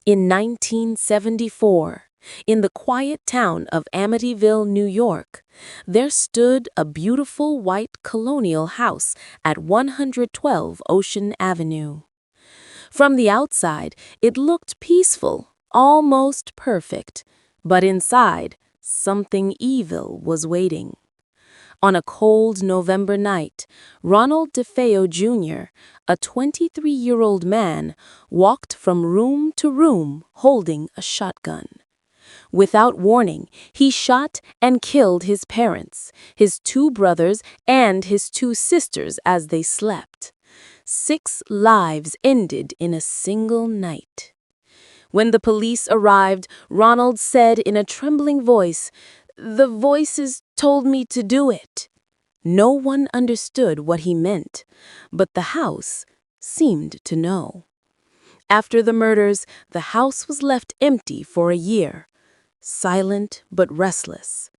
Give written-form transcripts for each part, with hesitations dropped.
In 1974, in the quiet town of Amityville, New York, there stood a beautiful white colonial house at 112 Ocean Avenue. From the outside, it looked peaceful, almost perfect, but inside, something evil was waiting. On a cold November night, Ronald DeFeo Jr., a 23-year-old man, walked from room to room holding a shotgun. Without warning, he shot and killed his parents, his two brothers, and his two sisters as they slept. 6 lives ended in a single night. When the police arrived, Ronald said in a trembling voice, "The voices told me to do it." No one understood what he meant, but the house seemed to know. After the murders, the house was left empty for a year, silent but restless.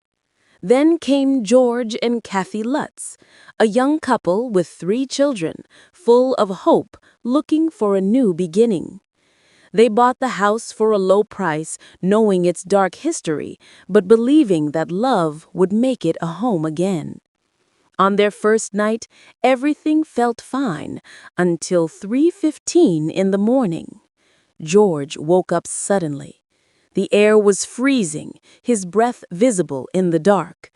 Then came George and Kathy Lutz, a young couple with 3 children, full of hope, looking for a new beginning. They bought the house for a low price, knowing its dark history, but believing that love would make it a home again. On their first night, everything felt fine until 3:15 in the morning. George woke up suddenly. The air was freezing, his breath visible in the dark.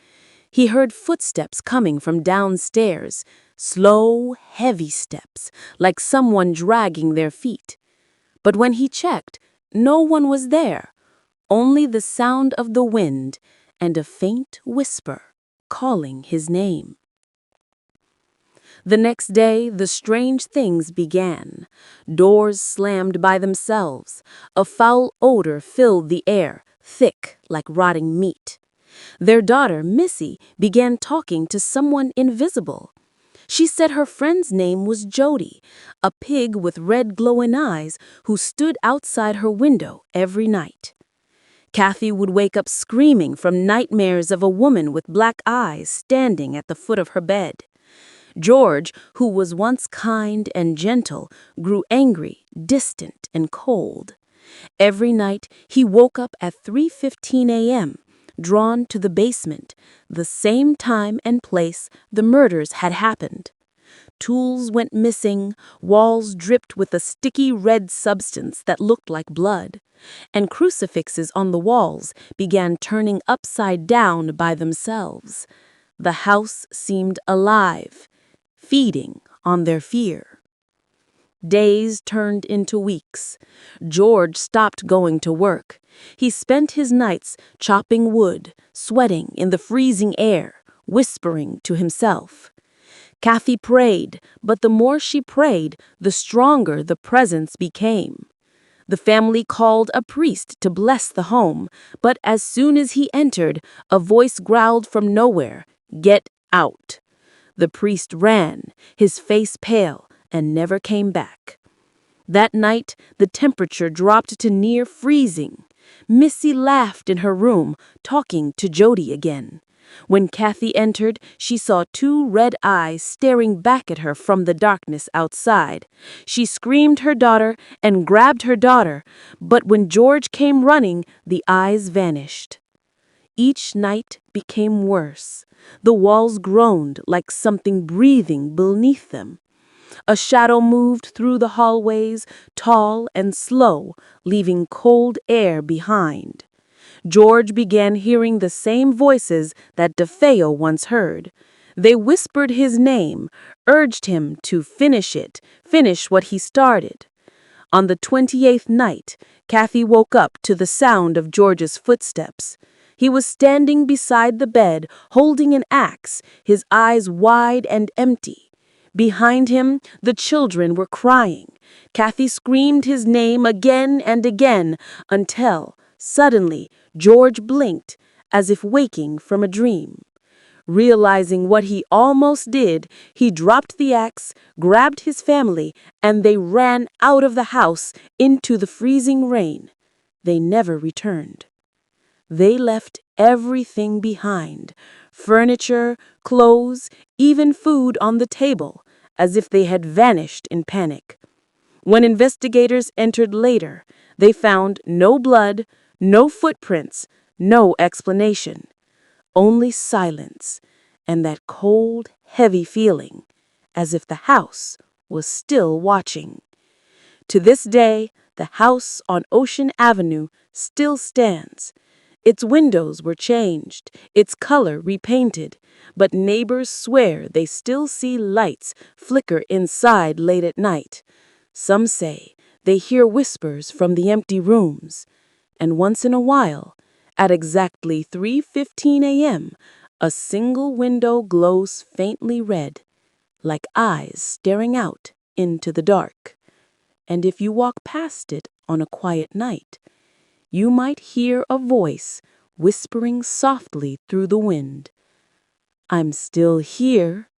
He heard footsteps coming from downstairs, slow, heavy steps, like someone dragging their feet. But when he checked, no one was there, only the sound of the wind and a faint whisper calling his name. The next day, the strange things began. Doors slammed by themselves. A foul odor filled the air, thick like rotting meat. Their daughter, Missy, began talking to someone invisible. She said her friend's name was Jody, a pig with red glowing eyes who stood outside her window every night. Kathy would wake up screaming from nightmares of a woman with black eyes standing at the foot of her bed. George, who was once kind and gentle, grew angry, distant, and cold. Every night, he woke up at 3:15 a.m., drawn to the basement, the same time and place the murders had happened. Tools went missing, walls dripped with a sticky red substance that looked like blood, and crucifixes on the walls began turning upside down by themselves. The house seemed alive, feeding on their fear. Days turned into weeks. George stopped going to work. He spent his nights chopping wood, sweating in the freezing air, whispering to himself. Kathy prayed, but the more she prayed, the stronger the presence became. The family called a priest to bless the home, but as soon as he entered, a voice growled from nowhere, "Get out." The priest ran, his face pale, and never came back. That night, the temperature dropped to near freezing. Missy laughed in her room, talking to Jody again. When Kathy entered, she saw 2 red eyes staring back at her from the darkness outside. She screamed her daughter and grabbed her daughter, but when George came running, the eyes vanished. Each night became worse. The walls groaned like something breathing beneath them. A shadow moved through the hallways, tall and slow, leaving cold air behind. George began hearing the same voices that DeFeo once heard. They whispered his name, urged him to finish what he started. On the 28th night, Kathy woke up to the sound of George's footsteps. He was standing beside the bed, holding an axe, his eyes wide and empty. Behind him, the children were crying. Kathy screamed his name again and again until, suddenly, George blinked, as if waking from a dream. Realizing what he almost did, he dropped the axe, grabbed his family, and they ran out of the house into the freezing rain. They never returned. They left everything behind, furniture, clothes, even food on the table, as if they had vanished in panic. When investigators entered later, they found no blood, no footprints, no explanation. Only silence and that cold, heavy feeling, as if the house was still watching. To this day, the house on Ocean Avenue still stands. Its windows were changed, its color repainted, but neighbors swear they still see lights flicker inside late at night. Some say they hear whispers from the empty rooms, and once in a while, at exactly 3:15 a.m., a single window glows faintly red, like eyes staring out into the dark. And if you walk past it on a quiet night, you might hear a voice whispering softly through the wind, "I'm still here,